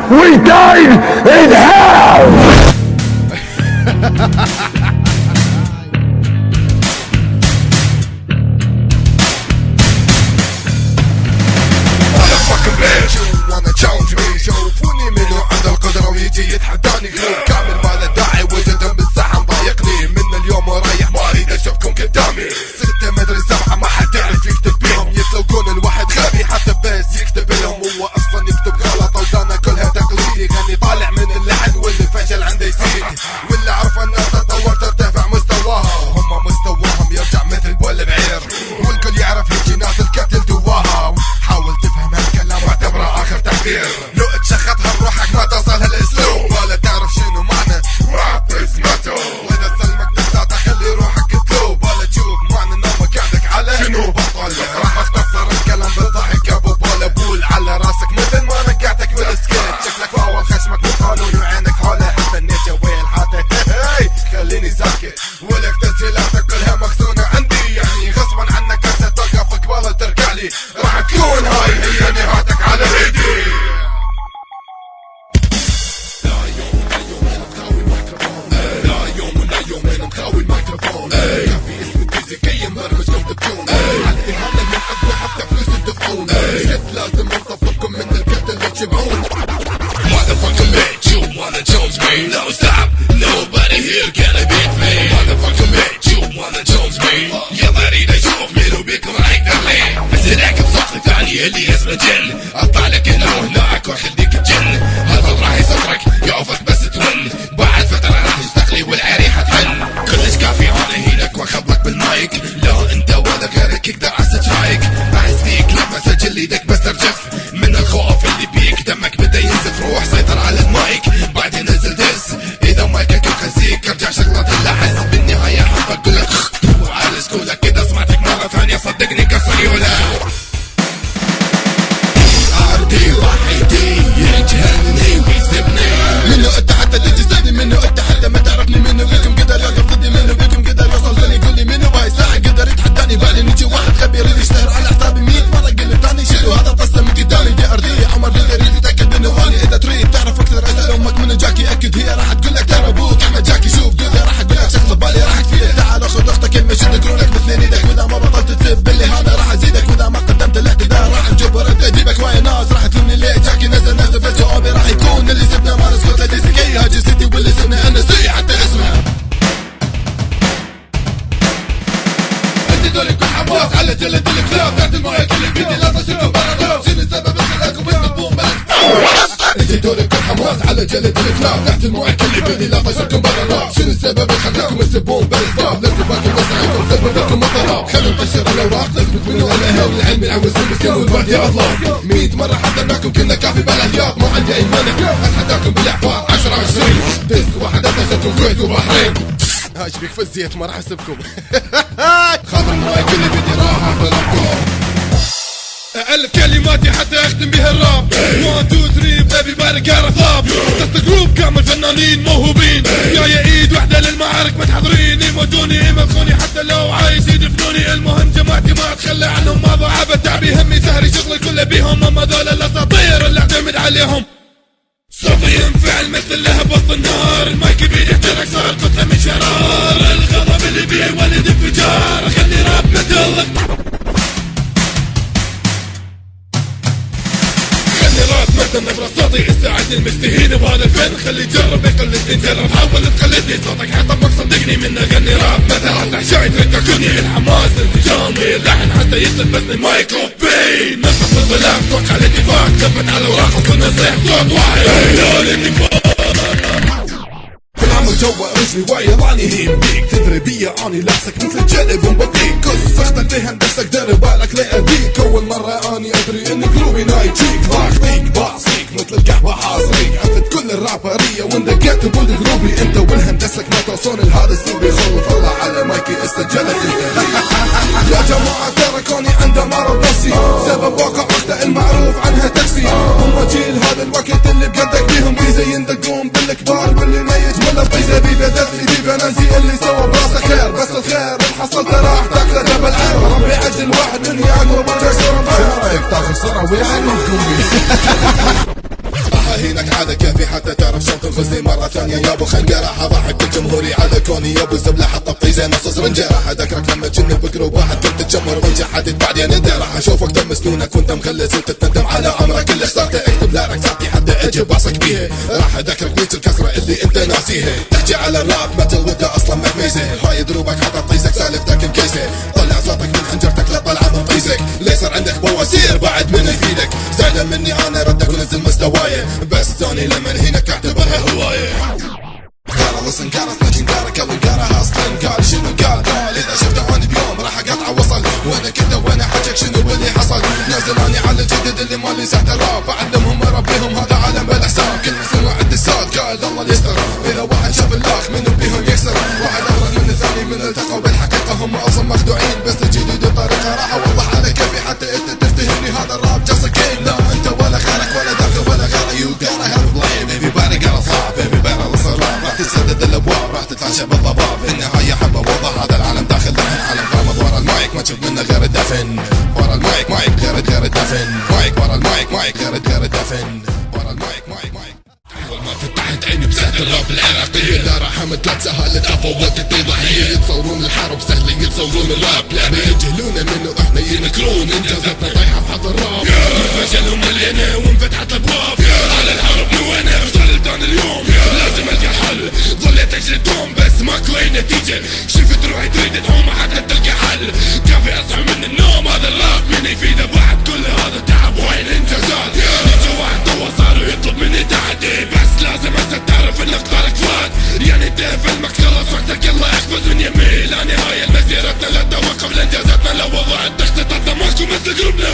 we died in hell! Motherfucking bitch, you wanna challenge me. شوفوني منو عنده القدرة ويجي يتحداني. قلوب كامل ما له داعي وجودهم بالساحة مضايقني. من اليوم ورايح ما اريد اشوفكم قدامي. 6 مدري 7 ما حد يعرف يكتب بيهم. يتلقون الواحد غبي حتى بس يكتب لهم. هو اصلا يكتب غلط اوزانه كلها تقليدي. غني طالع من اللحن واللي فشل عنده يزيد. واللي اعرف انه تطور ترتفع مستواها. هم مستواهم يرجع مثل بول بعير. والكل يعرف هيجي ناس الكتل دواها. حاول تفهم هالكلام واعتبره اخر تعبير. لو تشخطها بروحك ما توصل هالاسلوب. ولا تعرف شنو معنى راب از ميتال. واذا سلمك نفساتك خلي روحك تلوب. ولا تشوف معنى نومك قعدك على شنو بطل. راح اختصر الكلام بالضحك يا ابو ولا بول على راسك مثل ما نقعتك بالسكيت. شكلك فاول خشمك بالقانون وعينك حوله. حتى النيجا ويل حتى هاي خليني ساكت. ولك تسجيلاتك كلها مخزونة عندي. يعني غصبا عنك انت توقف قبل ترجع لي. راح تكون هاي هي نهايتك على ايدي. لا يوم ولا يومين مخاوي الميكروفون. لا يوم ولا يومين مخاوي الميكروفون. كافي اسم الفيزيكية مبرمج كم تبكون. على الاهانة من حد حتى فلوس تدفعون. جد لازم نطفلكم من الكت اللي تشبعون. Motherfucking bitch, you wanna challenge me? No stop, nobody here can beat me. Motherfucking bitch, you wanna challenge me? يلا اريد اشوف منو بيكم راح يقدر لي. بس هناك بصوت ثاني اللي اسمه جن. اطلع لك هنا وهناك واخليك تجن. هالفضل راح يصفرك يعوفك بس تون. بعد فترة راح تشتغلي والعري حتهن. كلش كافي انا هينك واخذ لك بالمايك. لا انت ولا غيرك يقدر عسى رايك. احس فيك لما سجل ايدك بس ترجف من الخوف اللي بيك. دمك بدا ينزف روح سيطر على المايك. بعدين نزل دس اذا مايكك يخزيك. ارجع شغلات اللي احس بالنهاية حب اقول لك وعلى سكولك. اذا سمعتك مرة ثانية صدقني كسري ولا ارضي ضحيتي يجهلني ويسبني. منو انت حتى اللي تسالني منو انت حتى ما تعرفني. منو بيكم قدر يقف ضدي. منو بيكم قدر يوصل لي. يقول لي منو باي ساعة قدر يتحداني. بعدين يجي واحد خبير اللي يشتهر على حسابي 100 مرة. قلت ثاني شنو هذا طسه من قدامي. دي ارضية عمر اللي يريد يتاكد منو والي. اذا تريد تعرف اكثر اسال امك منو جاكي. اكد هي راح تقول لك ترى ابوك احمد جاكي. شوف دنيا راح اقول لك شغله ببالي راح تفيد. تعال خذ اختك يمه شد قرونك باثنين ايدك. واذا ما بطلت تسب باللي هذا راح ازيدك. واذا ما قدمت الاعتذار راح نجبر انت تجيبك. وايا ناس راح تلومني ليه جاكي نزل نفسه. فالجواب راح يكون اللي سبنا ما نسكت. لدي سكي هاجي سيتي واللي سبنا ان سي حتى اسمه. انت دوري كل حماس على جلد الكلاب. تحت المايه كل بيدي لا تصيركم برا. شنو السبب خلاكم تسبون بلد. انت دوري كل حماس على جلد الكلاب. تحت المايه كل بيدي لا تصيركم برا. شنو السبب خلاكم تسبون بلد. لازم وسعكم سبب لكم مطرب. خلوا نطشر الاوراق نثبت منو الاهل. والعلم يعوز المسكين والبعد يا اطلاق. 100 مرة حذرناكم كنا كافي بالاحياط. ما عندي اي مانع اتحداكم بالاحباط. 10 20 دس واحدة دستكم كويت وبحرين. هاش بيك في الزيت ما راح اسبكم. خاطر المايك اللي بدي راح احضركم. ألف كلماتي حتى أختم بها الراب. 1 2 3 بيبي بارك يا رثاب. قصة جروب كامل فنانين موهوبين. يا ايد وحدة للمعارك متحضرين. يموتوني يمسخوني حتى لو عايز يدفنوني. المهم جماعتي ما اتخلى عنهم. ما ضاع تعبي همي سهري شغلي كله بيهم. اما ذول الاساطير اللي اعتمد عليهم. صوتي ينفعل مثل لهب وسط النهار. المايك بيدي احترق صار كتلة من شرار. الغضب اللي بيه ولد انفجار. خلي راب مدلق راب مثل نبرة صوتي. استعد المستهين بهذا الفن. خلي يجرب يقلدني. جرب حاول تقلدني. صوتك حيطبق صدقني من اغني راب مثل حتى شاي ترككني. الحماس الانسجام اللحن حتى يتلبسني المايكروفين. نصف الظلام توقع الاتفاق. ثبت على اوراق وكنا نصيح صوت واحد. لا الاتفاق العمر جوا رجلي ويلاني هيم بيك. تدري بيا اني لابسك مثل الجلب ومبطيك. كل سختك لهندسك داري بالك لأبيك. اول مرة اني ادري ان قلوبي نايتشيك. باخذيك باصيك مثل القهوة حاصريك. عفت كل الرابرية وندقيت بود قلوبي. انت والهندسك ما توصون لهذا اسلوبي. خلط الله على مايكي استجلت انت. يا جماعة تركوني عنده مرض نفسي. سبب واقع اخطاء المعروف عنها تكسي. هم جيل هذا الوقت اللي بقدك بيهم بيزا يندقون بالكبار. واللي ما يجمله بيزا بيبا دفلي بيبا نازي. اللي سوى براسه خير بس الخير اللي حصلته راح تاكله جبل عين. ربي عجل واحد من يعقوب وتكسر شو رايك تاخذ صورة ويعني وتقومي. هينك عادة كافي حتى تعرف شلون تنفذني مرة ثانية يابو خنقة راح اضحك الجمهوري على كوني يابو الزبلة حط بطيزة نص رنجة راح اذكرك لما كنا بقروب واحد كنت تشمر وانت حدد بعدين انت راح اشوفك دم سنونك وانت مخلص وتتندم على عمرك اللي خسرته اكتب لا ركزاتي حتى اجي باصك بيها راح اذكرك ميت الكسرة اللي انت ناسيها تحكي على الراب متل وانت اصلا ما تميزه هاي دروبك حتى طيزك سالفتك مكيسه طلع صوتك من حنجرتك لا طلع من طيزك ليس عندك بواسير بعد من يفيدك زعل مني انا ردك ونزل مستواي بس ثاني لما هينك اعتبرها هوايه قال لسن قالت لكن قال كوي قالها اصلا قال شنو قال اذا شفته انا بيوم راح اقطع وصل وانا كنت وانا حكيك شنو اللي حصل نازل اني على الجدد اللي مالي سحت الراب بعلمهم ربيهم هذا عالم بالحساب كل سنه عند الساد قال الله يستر اذا واحد شاف الاخ منو بيهم يكسر واحد افرق من الثاني من التقوا بالحقيقه هم اصلا مخدوعين بس تجيني دي طريقه راح اوضح على كيفي حتى انت تفتهمني هذا الراب جاست جيم لا انت ولا غيرك ولا داخل ولا غيره يو gotta have a blame everybody gotta flop everybody للصراط راح تسدد الابواب راح تتعشى بالضباب النهايه حبه وضح هذا العالم داخل دفن عالم غامض ورا المايك ما تشوف منه غير الدفن ورا المايك مايك غير الدفن مايك ورا المايك مايك غير الدفن ورا المايك مايك اول ما فتحت عيني بسهل الراب العراقية لا رحمت لا تسهلت افوت الضحية يتصورون الحرب سهل يتصورون الراب لعبة يجهلون منه احنا ينكرون انجازاتنا طايحة بحظ الراب فشلهم ملينا وانفتحت الابواب على الحرب من وين وصلت انا اليوم لازم القى حل ظليت اجلدهم بس ماكو اي نتيجة شفت روحي تريد تحوم حتى تلقى حل كافي اصحى من النوم هذا الراب من يفيده بعد كل هذا تعب وين الانجازات يجي واحد هو صار يطلب مني تحدي بس لازم انت تعرف ان اقدارك فات يعني انت فيلمك خلص وقتك يلا اخبز من يمين لا نهاية مسيرتنا لا توقف لانجازاتنا لو وضعت تخطيطاتنا ماكو مثل قلوبنا